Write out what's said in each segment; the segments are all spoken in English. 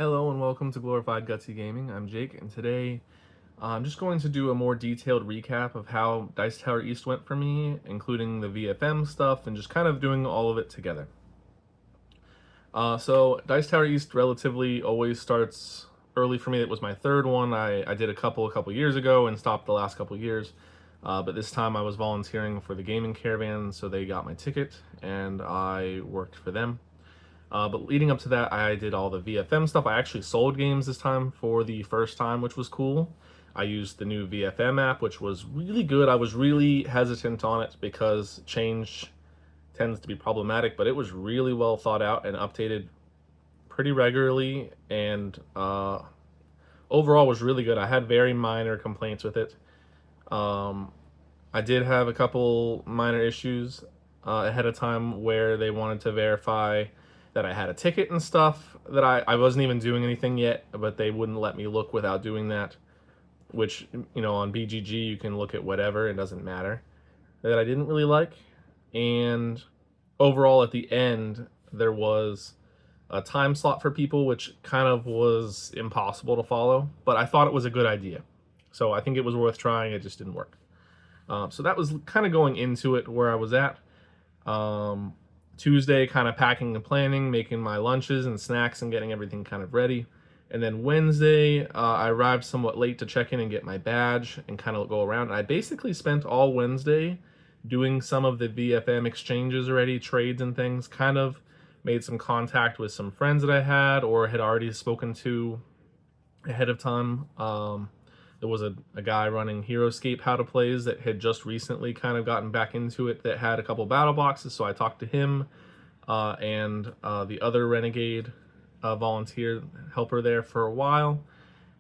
Hello and welcome to Glorified Gutsy Gaming. I'm Jake, and today I'm just going to do a more detailed recap of how Dice Tower East went for me, including the VFM stuff, and just kind of doing all of it together. So Dice Tower East relatively always starts early for me. It was my third one. I did a couple years ago and stopped the last couple years. But this time I was volunteering for the gaming caravan, so they got my ticket, and I worked for them. But leading up to that, I did all the VFM stuff. I actually sold games this time for the first time, which was cool. I used the new VFM app, which was really good. I was really hesitant on it because change tends to be problematic, but it was really well thought out and updated pretty regularly, and overall was really good. I had very minor complaints with it. I did have a couple minor issues ahead of time where they wanted to verify that I had a ticket and stuff, that I wasn't even doing anything yet, but they wouldn't let me look without doing that, which, on BGG you can look at whatever, it doesn't matter, that I didn't really like. And overall at the end, there was a time slot for people, which kind of was impossible to follow, but I thought it was a good idea. So I think it was worth trying, it just didn't work. So that was kind of going into it where I was at. Tuesday, kind of packing and planning, making my lunches and snacks and getting everything kind of ready. And then Wednesday, I arrived somewhat late to check in and get my badge and kind of go around. And I basically spent all Wednesday doing some of the VFM exchanges already, trades and things, kind of made some contact with some friends that I had or had already spoken to ahead of time. There was a guy running HeroScape How to Plays that had just recently kind of gotten back into it that had a couple battle boxes, so I talked to him and the other Renegade volunteer helper there for a while,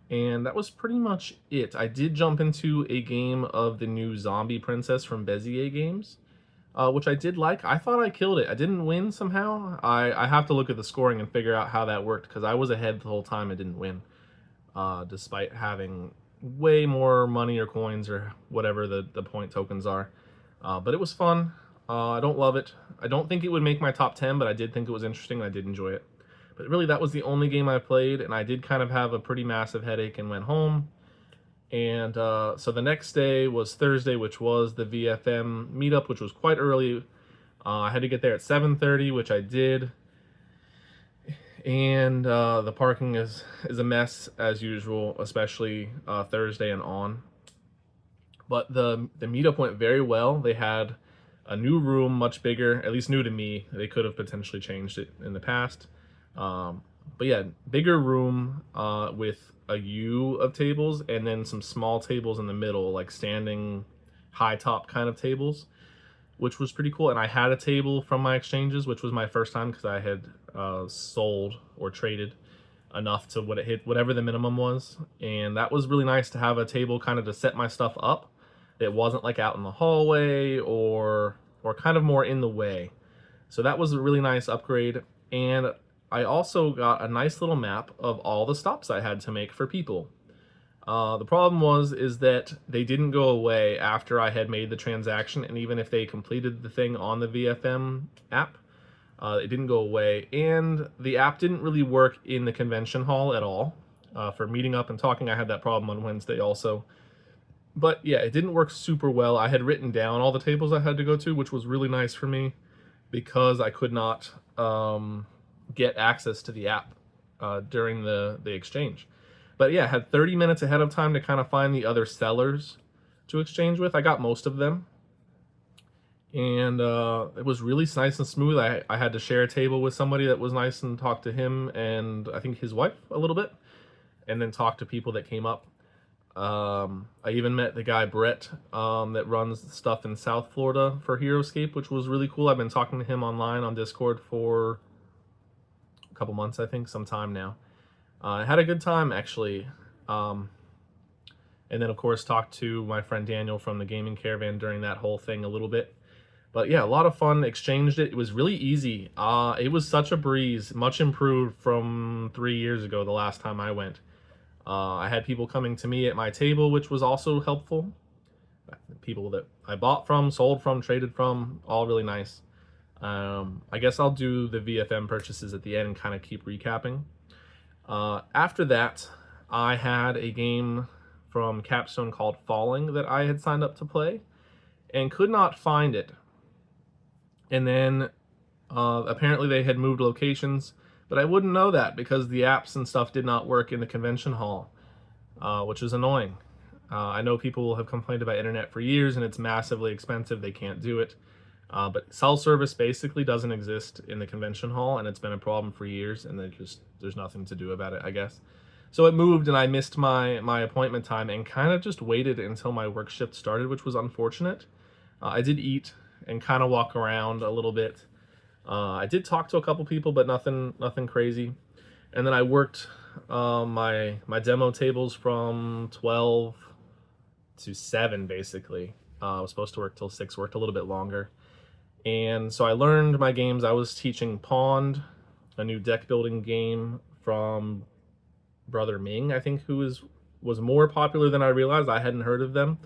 and that was pretty much it. I did jump into a game of the new Zombie Princess from Bezier Games, which I did like. I thought I killed it. I didn't win somehow. I have to look at the scoring and figure out how that worked, because I was ahead the whole time. I didn't win, despite having way more money or coins or whatever the point tokens are. But it was fun. I don't love it. I don't think it would make my top 10, but I did think it was interesting and I did enjoy it. But really, that was the only game I played, and I did kind of have a pretty massive headache and went home. And so the next day was Thursday, which was the VFM meetup, which was quite early. I had to get there at 7:30, which I did. And the parking is a mess as usual, especially Thursday and on. But the meetup went very well. They had a new room, much bigger, at least new to me. They could have potentially changed it in the past. But yeah, bigger room with a U of tables and then some small tables in the middle, like standing high top kind of tables, which was pretty cool. And I had a table from my exchanges, which was my first time because I had sold or traded enough to what it hit, whatever the minimum was. And that was really nice to have a table kind of to set my stuff up. It wasn't like out in the hallway or kind of more in the way. So that was a really nice upgrade. And I also got a nice little map of all the stops I had to make for people. The problem is that they didn't go away after I had made the transaction, and even if they completed the thing on the VFM app, it didn't go away. And the app didn't really work in the convention hall at all. For meeting up and talking, I had that problem on Wednesday also. But yeah, it didn't work super well. I had written down all the tables I had to go to, which was really nice for me because I could not get access to the app during the exchange. But yeah, I had 30 minutes ahead of time to kind of find the other sellers to exchange with. I got most of them. And it was really nice and smooth. I had to share a table with somebody that was nice and talk to him and I think his wife a little bit. And then talk to people that came up. I even met the guy Brett that runs stuff in South Florida for HeroScape, which was really cool. I've been talking to him online on Discord for a couple months, I think, some time now. I had a good time, actually. And then, of course, talked to my friend Daniel from the Gaming Caravan during that whole thing a little bit. But yeah, a lot of fun, exchanged it. It was really easy. It was such a breeze, much improved from 3 years ago, the last time I went. I had people coming to me at my table, which was also helpful. People that I bought from, sold from, traded from, all really nice. I guess I'll do the VFM purchases at the end and kind of keep recapping. After that, I had a game from Capstone called Falling that I had signed up to play and could not find it. And then apparently they had moved locations, but I wouldn't know that because the apps and stuff did not work in the convention hall, which is annoying. I know people have complained about internet for years and it's massively expensive. They can't do it. But cell service basically doesn't exist in the convention hall, and it's been a problem for years, and there's nothing to do about it, I guess. So it moved, and I missed my appointment time and kind of just waited until my work shift started, which was unfortunate. I did eat and kind of walk around a little bit. I did talk to a couple people, but nothing crazy. And then I worked my demo tables from 12 to 7, basically. I was supposed to work till 6, worked a little bit longer. And so I learned my games. I was teaching Pond, a new deck building game from Brother Ming, I think, who was more popular than I realized. I hadn't heard of them,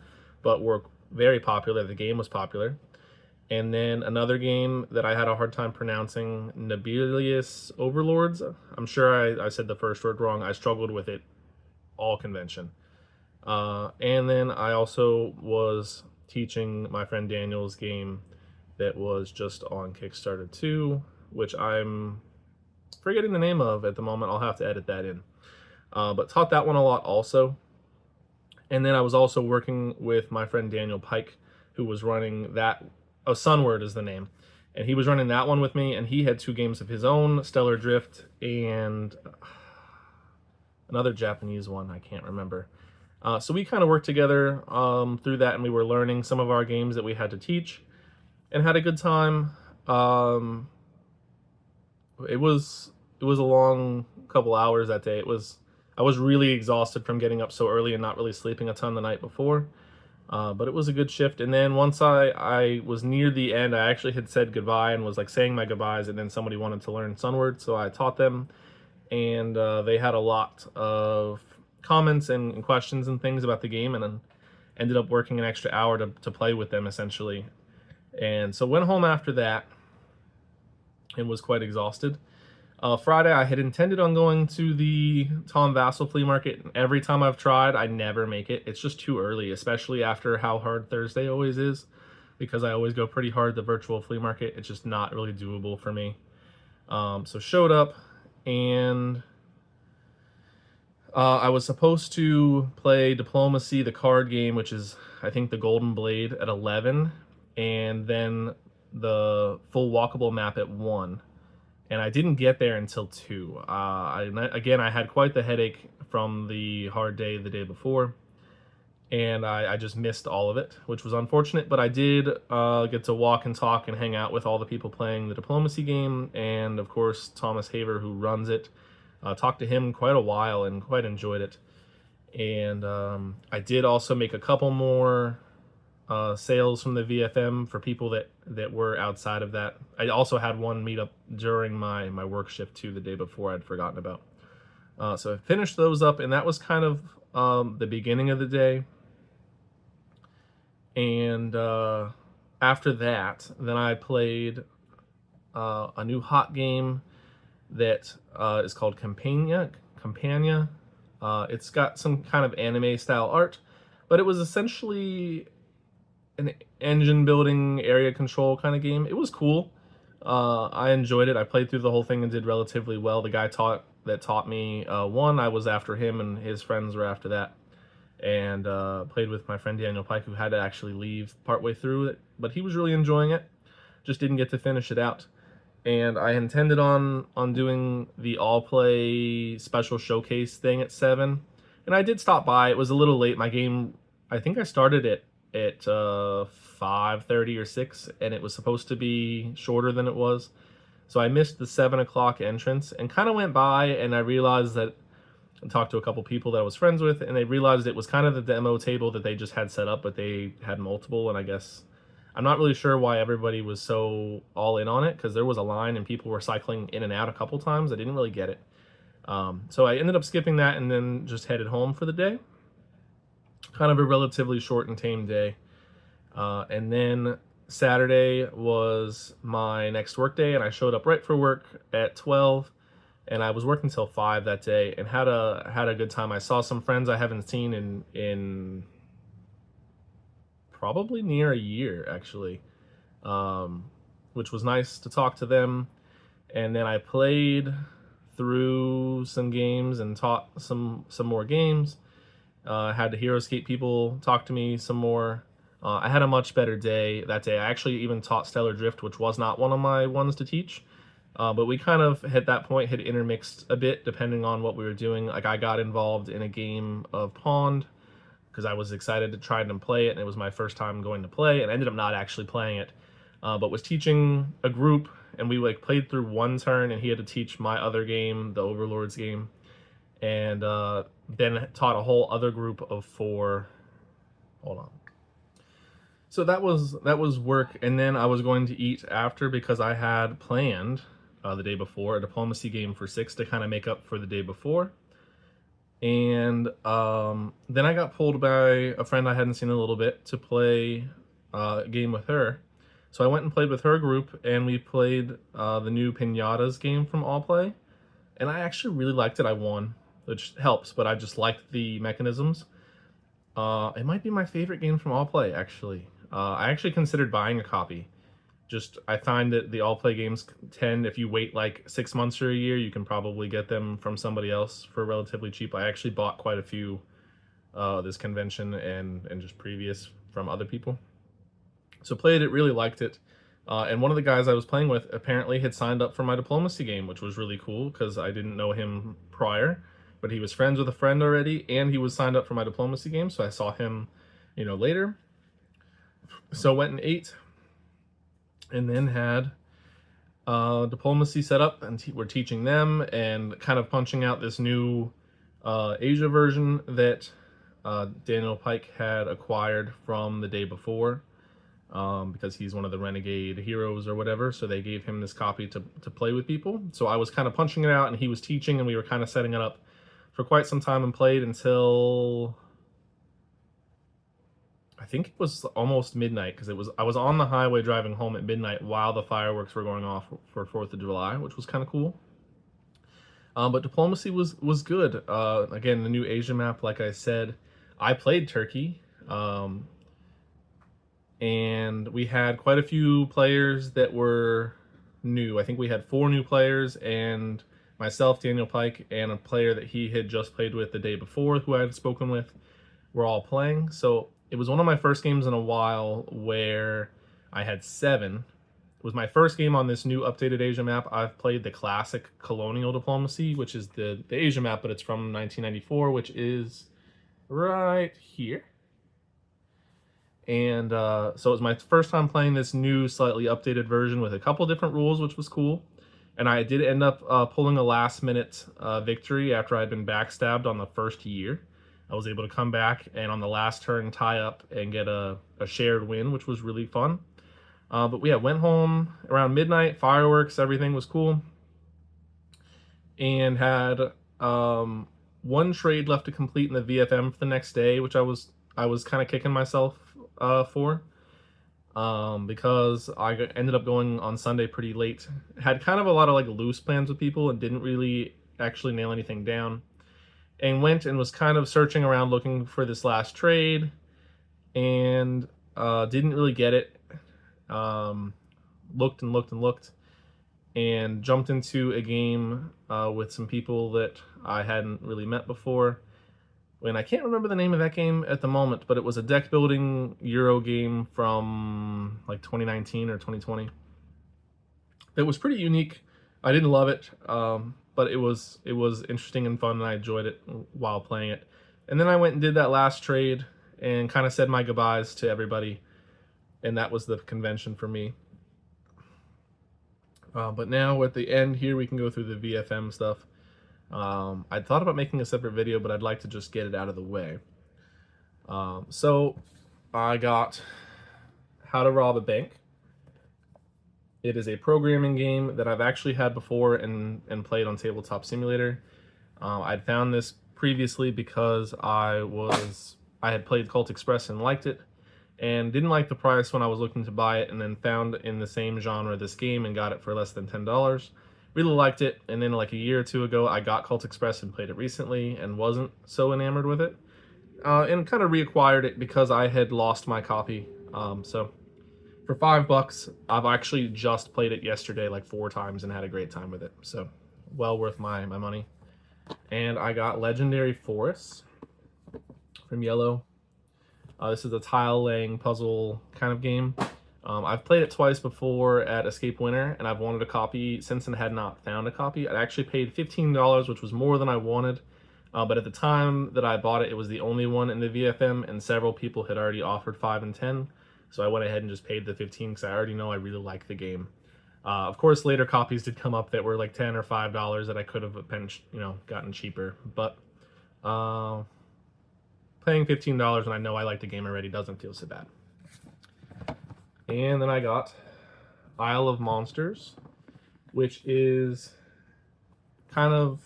but were very popular. The game was popular. And then another game that I had a hard time pronouncing, Nibelius Overlords. I'm sure I said the first word wrong. I struggled with it all convention. And then I also was teaching my friend Daniel's game that was just on Kickstarter too, which I'm forgetting the name of at the moment. I'll have to edit that in. But taught that one a lot also. And then I was also working with my friend Daniel Pike, who was running that. Oh, Sunward is the name. And he was running that one with me, and he had 2 games of his own, Stellar Drift and another Japanese one, I can't remember. So we kind of worked together through that, and we were learning some of our games that we had to teach and had a good time. It was a long couple hours that day. I was really exhausted from getting up so early and not really sleeping a ton the night before. But it was a good shift. And then once I was near the end, I actually had said goodbye and was like saying my goodbyes, and then somebody wanted to learn Sunward, so I taught them, and they had a lot of comments and questions and things about the game, and then ended up working an extra hour to play with them essentially. And so went home after that and was quite exhausted. Friday, I had intended on going to the Tom Vassell flea market. Every time I've tried, I never make it. It's just too early, especially after how hard Thursday always is, because I always go pretty hard the virtual flea market. It's just not really doable for me. So showed up, and I was supposed to play Diplomacy, the card game, which is, I think, the Golden Blade at 11, and then the full walkable map at 1. And I didn't get there until 2. Again, I had quite the headache from the hard day the day before, and I just missed all of it, which was unfortunate, but I did get to walk and talk and hang out with all the people playing the Diplomacy game, and of course Thomas Haver, who runs it. Talked to him quite a while and quite enjoyed it. And I did also make a couple more sales from the VFM for people that were outside of that. I also had one meetup during my work shift too the day before I'd forgotten about. So I finished those up, and that was kind of the beginning of the day. And after that, then I played a new hot game that is called Campania. It's got some kind of anime style art, but it was essentially an engine building area control kind of game. It was cool. I enjoyed it. I played through the whole thing and did relatively well. The guy that taught me won. I was after him, and his friends were after that. And played with my friend Daniel Pike, who had to actually leave partway through it, but he was really enjoying it. Just didn't get to finish it out. And I intended on doing the all-play special showcase thing at 7. And I did stop by. It was a little late. My game, I think I started it at 5:30 or 6, and it was supposed to be shorter than it was. So I missed the 7 o'clock entrance and kind of went by, and I realized that I talked to a couple people that I was friends with, and they realized it was kind of the demo table that they just had set up, but they had multiple, and I guess I'm not really sure why everybody was so all in on it, because there was a line and people were cycling in and out a couple times. I didn't really get it. So I ended up skipping that and then just headed home for the day. Kind of a relatively short and tame day. And then Saturday was my next work day, and I showed up right for work at 12. and I was working till 5 that day and had a good time. I saw some friends I haven't seen in probably near a year actually, um, which was nice to talk to them. And then I played through some games and taught some more games. Had the Hero Skate people talk to me some more. I had a much better day that day. I actually even taught Stellar Drift, which was not one of my ones to teach. But we kind of, at that point, had intermixed a bit depending on what we were doing. Like, I got involved in a game of Pond because I was excited to try and play it, and it was my first time going to play, and I ended up not actually playing it, but was teaching a group, and we like played through one turn, and he had to teach my other game, the Overlords game, and then taught a whole other group of 4. Hold on. So that was work, and then I was going to eat after because I had planned the day before a diplomacy game for 6 to kind of make up for the day before. And then I got pulled by a friend I hadn't seen in a little bit to play a game with her. So I went and played with her group, and we played the new Pinatas game from All Play. And I actually really liked it. I won, which helps, but I just liked the mechanisms. It might be my favorite game from All Play, actually. I actually considered buying a copy. Just, I find that the All Play games tend, if you wait like 6 months or a year, you can probably get them from somebody else for relatively cheap. I actually bought quite a few this convention and just previous from other people. So played it, really liked it. And one of the guys I was playing with apparently had signed up for my diplomacy game, which was really cool because I didn't know him prior, but he was friends with a friend already, and he was signed up for my diplomacy game, so I saw him, later. So went and ate, and then had diplomacy set up, and we're teaching them and kind of punching out this new Asia version that Daniel Pike had acquired from the day before, because he's one of the renegade heroes or whatever, so they gave him this copy to play with people. So I was kind of punching it out, and he was teaching, and we were kind of setting it up for quite some time and played until I think it was almost midnight, because I was on the highway driving home at midnight while the fireworks were going off for 4th of July, which was kind of cool. But diplomacy was good. Again, the new Asia map, like I said, I played Turkey, and we had quite a few players that were new. I think we had 4 new players, and myself, Daniel Pike, and a player that he had just played with the day before, who I had spoken with, were all playing. So it was one of my first games in a while where I had 7. It was my first game on this new updated Asia map. I've played the classic Colonial Diplomacy, which is the Asia map, but it's from 1994, which is right here. And so it was my first time playing this new, slightly updated version with a couple different rules, which was cool. And I did end up pulling a last-minute victory after I'd been backstabbed on the first year. I was able to come back and on the last turn tie up and get a shared win, which was really fun. But yeah, went home around midnight, fireworks, everything was cool. And had one trade left to complete in the VFM for the next day, which I was kind of kicking myself for. Because I ended up going on Sunday pretty late. Had kind of a lot of like loose plans with people and didn't really actually nail anything down. And went and was kind of searching around looking for this last trade, and didn't really get it. Looked and looked and looked, and jumped into a game with some people that I hadn't really met before. And I can't remember the name of that game at the moment, but it was a deck building Euro game from like 2019 or 2020. It was pretty unique. I didn't love it, but it was interesting and fun, and I enjoyed it while playing it. And then I went and did that last trade and kind of said my goodbyes to everybody, and that was the convention for me. But now at the end here, we can go through the VFM stuff. I thought about making a separate video, but I'd like to just get it out of the way. So I got How to Rob a Bank. It is a programming game that I've actually had before and played on Tabletop Simulator. I'd found this previously because I had played Cult Express and liked it, and didn't like the price when I was looking to buy it, and then found in the same genre this game and got it for less than $10. really liked it. And then like a year or two ago, I got Cult Express and played it recently and wasn't so enamored with it. And kind of reacquired it because I had lost my copy. So for $5, I've actually just played it yesterday like 4 times and had a great time with it. So well worth my money. And I got Legendary Forests from Yellow. This is a tile laying puzzle kind of game. I've played it twice before at Escape Winter, and I've wanted a copy since and had not found a copy. I actually paid $15, which was more than I wanted. But at the time that I bought it, it was the only one in the VFM, and several people had already offered 5 and 10. So I went ahead and just paid the 15 because I already know I really like the game. Of course, later copies did come up that were like $10 or $5 that I could have gotten cheaper. But paying $15 when I know I like the game already doesn't feel so bad. And then I got Isle of Monsters, which is kind of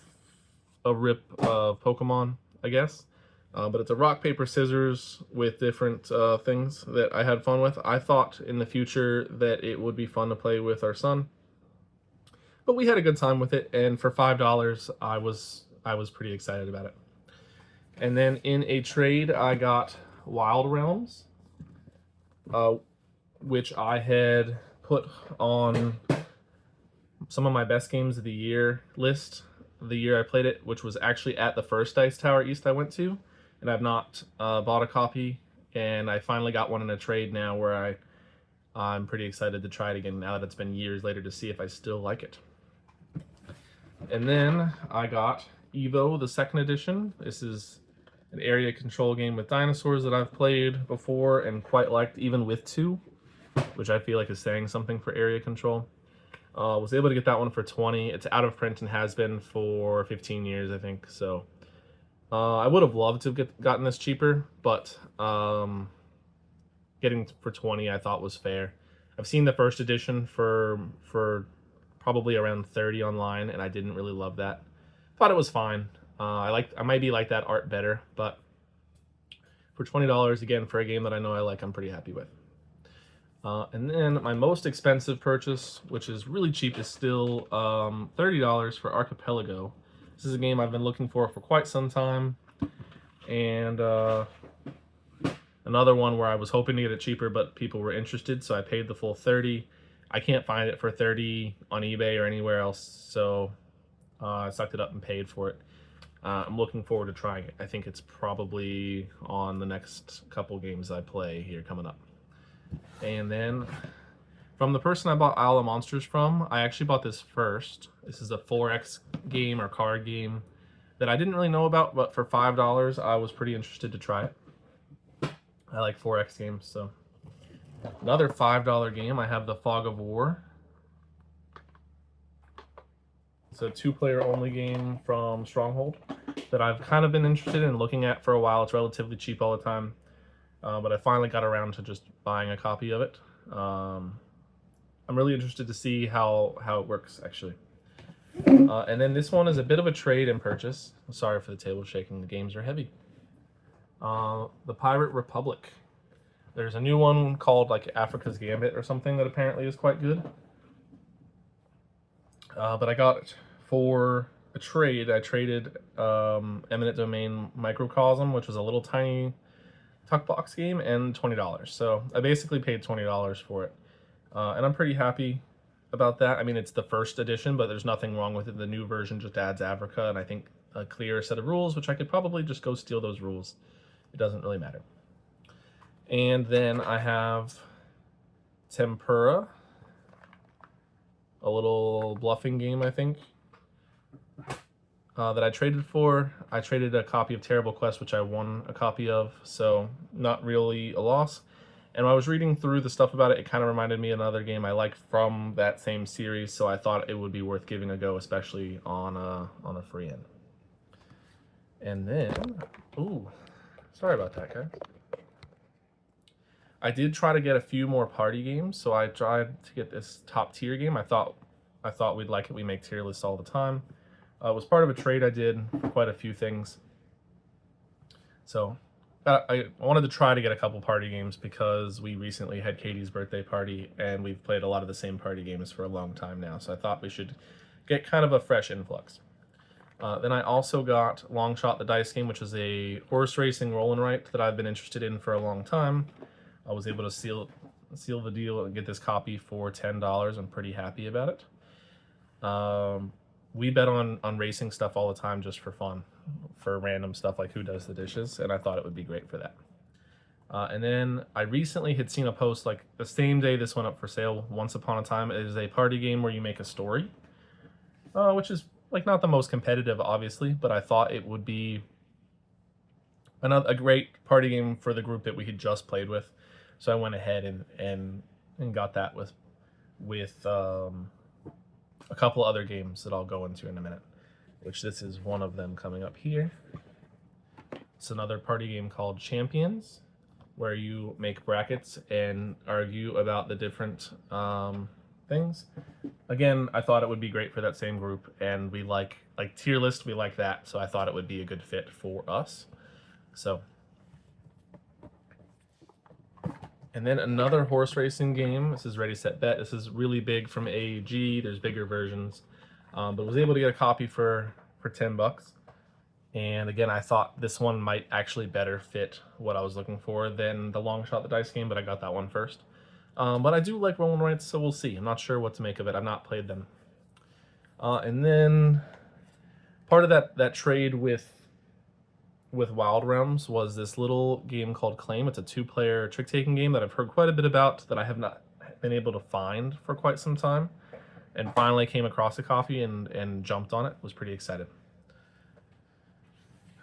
a rip of Pokemon, I guess. But it's a rock, paper, scissors with different things that I had fun with. I thought in the future that it would be fun to play with our son. But we had a good time with it, and for $5, I was pretty excited about it. And then in a trade, I got Wild Realms, which I had put on some of my best games of the year list the year I played it, which was actually at the first Dice Tower East I went to, and I've not bought a copy, and I finally got one in a trade now where I'm pretty excited to try it again now that it's been years later to see if I still like it. And then I got Evo, the second edition. This is an area control game with dinosaurs that I've played before and quite liked, even with 2, which I feel like is saying something for area control. Was able to get that one for 20. It's out of print and has been for 15 years, I think. So I would have loved to have gotten this cheaper, but getting for 20 I thought was fair. I've seen the first edition for probably around 30 online, and I didn't really love that. Thought it was fine. I maybe like that art better, but for $20 again for a game that I know I like, I'm pretty happy with. And then my most expensive purchase, which is really cheap, is still $30 for Archipelago. This is a game I've been looking for quite some time, and another one where I was hoping to get it cheaper, but people were interested, so I paid the full $30. I can't find it for $30 on eBay or anywhere else, so I sucked it up and paid for it. I'm looking forward to trying it. I think it's probably on the next couple games I play here coming up. And then from the person I bought Isle of Monsters from, I actually bought this first. This is a 4X game or card game that I didn't really know about, but for $5 I was pretty interested to try it. I like 4X games, so. Another $5 game, I have the Fog of War. It's a 2-player only game from Stronghold that I've kind of been interested in looking at for a while. It's relatively cheap all the time. But I finally got around to just buying a copy of it. I'm really interested to see how it works, actually. And then this one is a bit of a trade and purchase. Sorry for the table shaking. The games are heavy. The Pirate Republic. There's a new one called like Africa's Gambit or something that apparently is quite good. But I got it for a trade. I traded Eminent Domain Microcosm, which was a little tiny tuck box game, and $20. So I basically paid $20 for it. And I'm pretty happy about that. I mean, it's the first edition, but there's nothing wrong with it. The new version just adds Africa and I think a clearer set of rules, which I could probably just go steal those rules. It doesn't really matter. And then I have Tempura, a little bluffing game, I think, that I traded for. I traded a copy of Terrible Quest, which I won a copy of, so not really a loss. And when I was reading through the stuff about it, it kind of reminded me of another game I like from that same series, so I thought it would be worth giving a go, especially on a free end. And then, ooh, sorry about that, guys. I did try to get a few more party games, so I tried to get this top tier game. I thought we'd like it. We make tier lists all the time. It was part of a trade I did for quite a few things. So I wanted to try to get a couple party games because we recently had Katie's birthday party and we've played a lot of the same party games for a long time now. So I thought we should get kind of a fresh influx. Then I also got Long Shot the Dice game, which is a horse racing roll and write that I've been interested in for a long time. I was able to seal the deal and get this copy for $10. I'm pretty happy about it. We bet on racing stuff all the time just for fun, for random stuff like Who Does the Dishes, and I thought it would be great for that. And then I recently had seen a post like the same day this went up for sale, Once Upon a Time. It is a party game where you make a story, which is like not the most competitive, obviously, but I thought it would be a great party game for the group that we had just played with. So I went ahead and got that with a couple other games that I'll go into in a minute, which this is one of them coming up here. It's another party game called Champions, where you make brackets and argue about the different things. Again, I thought it would be great for that same group, and we like tier list, we like that, so I thought it would be a good fit for us. So, and then another horse racing game. This is Ready Set Bet. This is really big from AEG. There's bigger versions, but was able to get a copy for $10. And again, I thought this one might actually better fit what I was looking for than the Long Shot the Dice game, but I got that one first. But I do like roll and writes, so we'll see. I'm not sure what to make of it. I've not played them. And then part of that trade with Wild Realms was this little game called Claim. It's a 2-player trick-taking game that I've heard quite a bit about that I have not been able to find for quite some time, and finally came across a copy and jumped on it. Was pretty excited.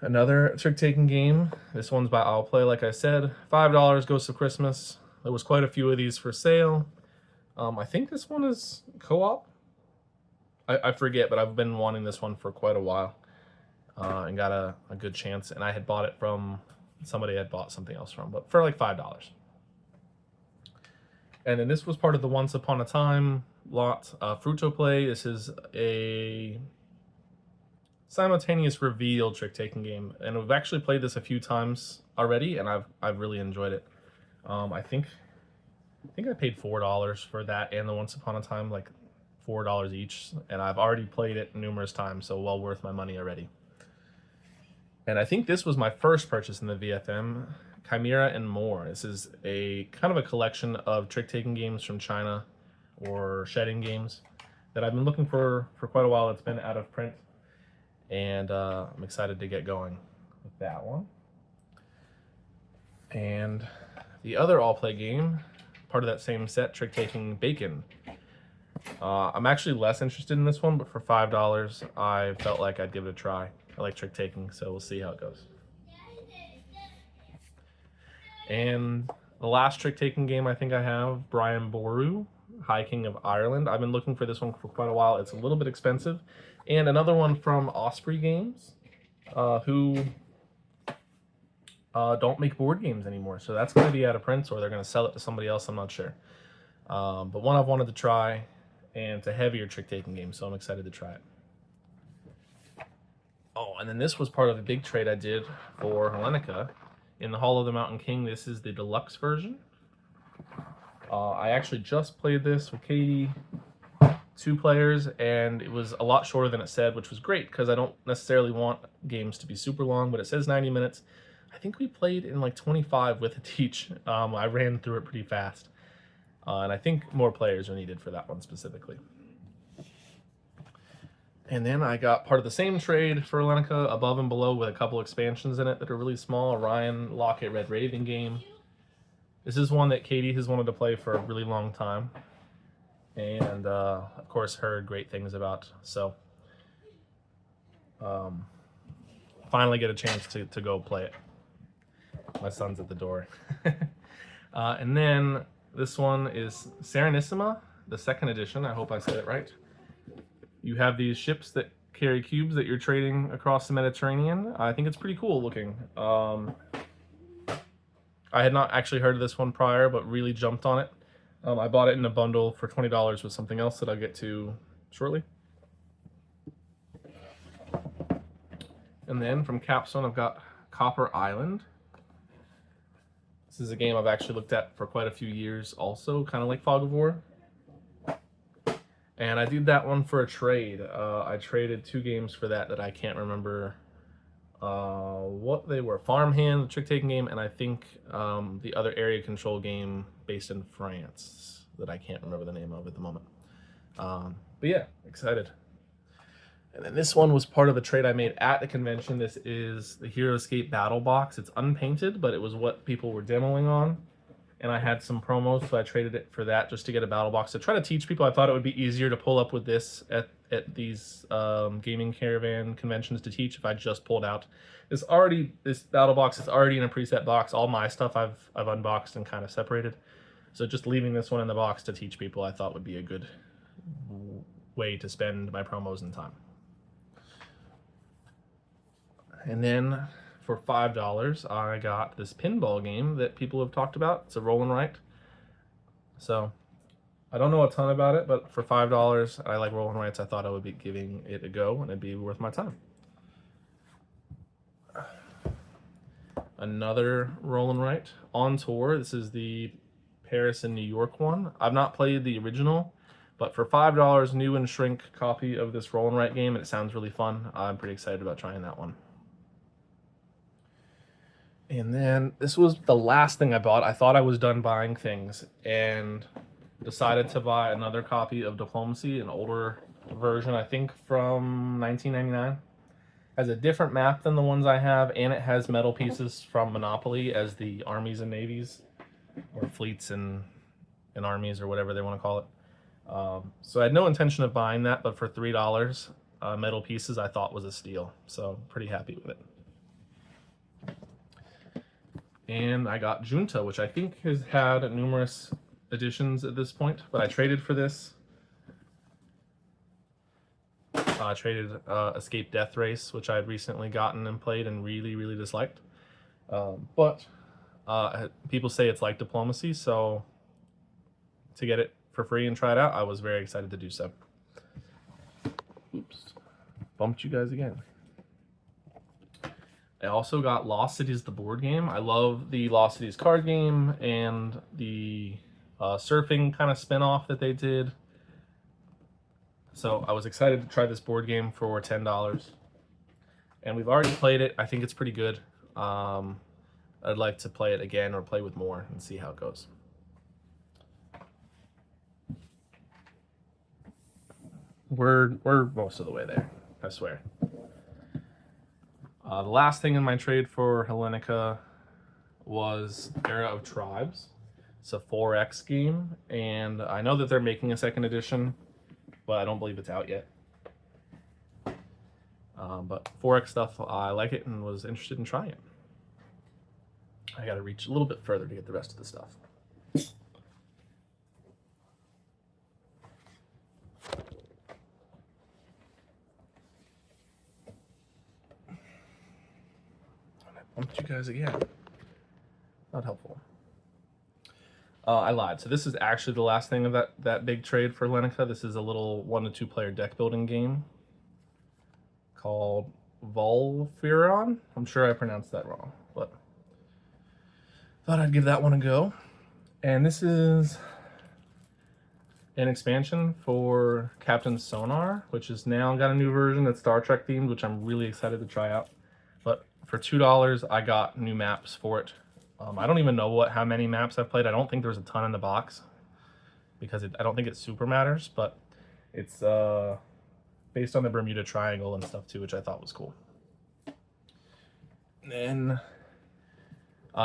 Another trick-taking game. This one's by I'll Play, like I said. $5, Ghosts of Christmas. There was quite a few of these for sale. I think this one is co-op. I forget, but I've been wanting this one for quite a while. And got a good chance. And I had bought it from somebody I had bought something else from, but for like $5. And then this was part of the Once Upon a Time lot. Fruito Play. This is a simultaneous reveal trick-taking game, and we've actually played this a few times already, and I've really enjoyed it. I think I paid $4 for that and the Once Upon a Time, like $4 each, and I've already played it numerous times, so well worth my money already. And I think this was my first purchase in the VFM, Chimera and More. This is a kind of a collection of trick-taking games from China, or shedding games, that I've been looking for quite a while. It's been out of print, and I'm excited to get going with that one. And the other all-play game, part of that same set, Trick-Taking Bacon. I'm actually less interested in this one, but for $5, I felt like I'd give it a try. I like trick-taking, so we'll see how it goes. And the last trick-taking game I think I have, Brian Boru, High King of Ireland. I've been looking for this one for quite a while. It's a little bit expensive. And another one from Osprey Games, who don't make board games anymore. So that's going to be out of print, or they're going to sell it to somebody else. I'm not sure. But one I've wanted to try, and it's a heavier trick-taking game, so I'm excited to try it. Oh, and then this was part of a big trade I did for Hellenica in the Hall of the Mountain King. This is the deluxe version. I actually just played this with Katie, 2 players, and it was a lot shorter than it said, which was great because I don't necessarily want games to be super long, but it says 90 minutes. I think we played in like 25 with it each. I ran through it pretty fast, and I think more players are needed for that one specifically. And then I got part of the same trade for Hellenica, Above and Below, with a couple expansions in it that are really small. Orion, Locket, Red Raven game. This is one that Katie has wanted to play for a really long time, and of course heard great things about. So finally get a chance to go play it. My son's at the door. And then this one is Serenissima, the 2nd edition. I hope I said it right. You have these ships that carry cubes that you're trading across the Mediterranean. I think it's pretty cool looking. I had not actually heard of this one prior, but really jumped on it. I bought it in a bundle for $20 with something else that I'll get to shortly. And then from Capstone, I've got Copper Island. This is a game I've actually looked at for quite a few years also, kind of like Fog of War. And I did that one for a trade. I traded 2 games for that I can't remember what they were. Farmhand, the trick-taking game, and I think the other area control game based in France that I can't remember the name of at the moment. But yeah, excited. And then this one was part of a trade I made at the convention. This is the Hero Escape Battle Box. It's unpainted, but it was what people were demoing on. And I had some promos, so I traded it for that just to get a battle box. To try to teach people, I thought it would be easier to pull up with this at these gaming caravan conventions to teach if I just pulled out. This battle box is already in a preset box. All my stuff I've unboxed and kind of separated. So just leaving this one in the box to teach people I thought would be a good way to spend my promos and time. And then for $5, I got this pinball game that people have talked about. It's a roll and write. So I don't know a ton about it, but for $5, I like roll and writes. I thought I would be giving it a go and it'd be worth my time. Another roll and write on tour. This is the Paris and New York one. I've not played the original, but for $5, new and shrink copy of this roll and write game, and it sounds really fun. I'm pretty excited about trying that one. And then this was the last thing I bought. I thought I was done buying things and decided to buy another copy of Diplomacy, an older version, I think from 1999. Has a different map than the ones I have, and it has metal pieces from Monopoly as the armies and navies, or fleets and armies, or whatever they want to call it. So I had no intention of buying that, but for $3 metal pieces I thought was a steal. So pretty happy with it. And I got Junta, which I think has had numerous editions at this point, but I traded for this. I traded Escape Death Race, which I had recently gotten and played and really, really disliked. But people say it's like Diplomacy, so to get it for free and try it out, I was very excited to do so. Oops, bumped you guys again. I also got Lost Cities, the board game. I love the Lost Cities card game and the surfing kind of spin-off that they did. So I was excited to try this board game for $10. And we've already played it. I think it's pretty good. I'd like to play it again or play with more and see how it goes. We're most of the way there, I swear. The last thing in my trade for Hellenica was Era of Tribes. It's a 4X game, and I know that they're making a second edition, but I don't believe it's out yet. But 4X stuff, I like it and was interested in trying it. I gotta reach a little bit further to get the rest of the stuff. Bumped you guys again. Not helpful. I lied. So this is actually the last thing of that big trade for Hellenica. This is a little 1 to 2 player deck building game called Volfiron. I'm sure I pronounced that wrong, but thought I'd give that one a go. And this is an expansion for Captain Sonar, which has now got a new version that's Star Trek themed, which I'm really excited to try out. But for $2, I got new maps for it. I don't even know how many maps I've played. I don't think there's a ton in the box because I don't think it super matters, but it's based on the Bermuda Triangle and stuff too, which I thought was cool. And then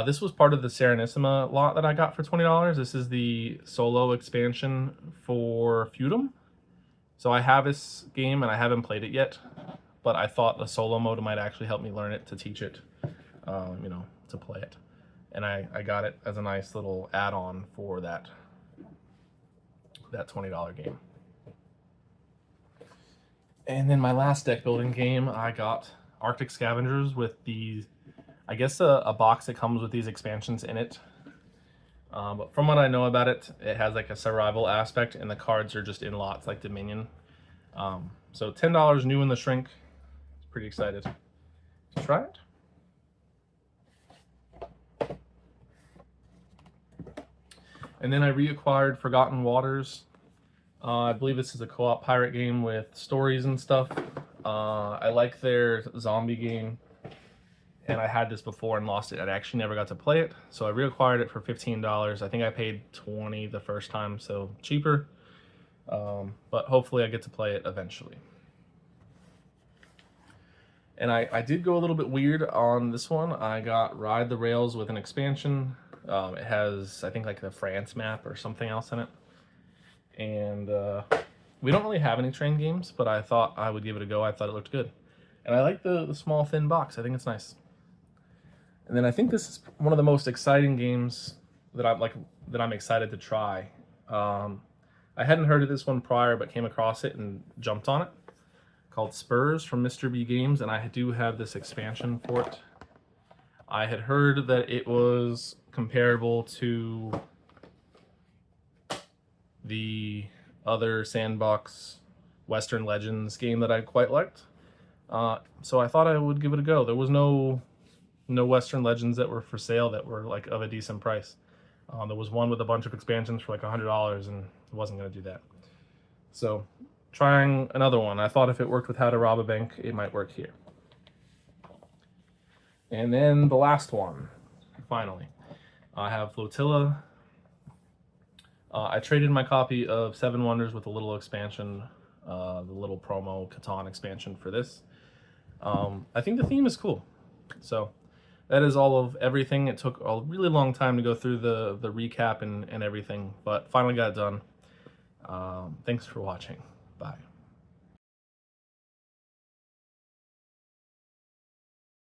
this was part of the Serenissima lot that I got for $20. This is the solo expansion for Feudum. So I have this game and I haven't played it yet, but I thought the solo mode might actually help me learn it, to teach it, to play it. And I got it as a nice little add-on for that $20 game. And then my last deck building game, I got Arctic Scavengers with these, I guess a box that comes with these expansions in it. But from what I know about it, it has like a survival aspect and the cards are just in lots like Dominion. So $10 new in the shrink. Pretty excited to try it. And then I reacquired Forgotten Waters. I believe this is a co-op pirate game with stories and stuff. I like their zombie game, and I had this before and lost it. I actually never got to play it, so I reacquired it for $15. I think I paid $20 the first time, so cheaper. But hopefully I get to play it eventually. And I did go a little bit weird on this one. I got Ride the Rails with an expansion. It has, I think, like the France map or something else in it. And we don't really have any train games, but I thought I would give it a go. I thought it looked good. And I like the small, thin box. I think it's nice. And then I think this is one of the most exciting games that I'm excited to try. I hadn't heard of this one prior, but came across it and jumped on it. Called Spurs from Mr. B Games, and I do have this expansion for it. I had heard that it was comparable to the other sandbox Western Legends game that I quite liked. So I thought I would give it a go. There was no Western Legends that were for sale that were like of a decent price. There was one with a bunch of expansions for like $100, and I wasn't going to do that. So trying another one. I thought if it worked with How to Rob a Bank, it might work here. And then the last one, finally. I have Flotilla. I traded my copy of Seven Wonders with a little expansion, the little promo Catan expansion for this. I think the theme is cool. So that is all of everything. It took a really long time to go through the recap and everything, but finally got it done. Thanks for watching. Bye.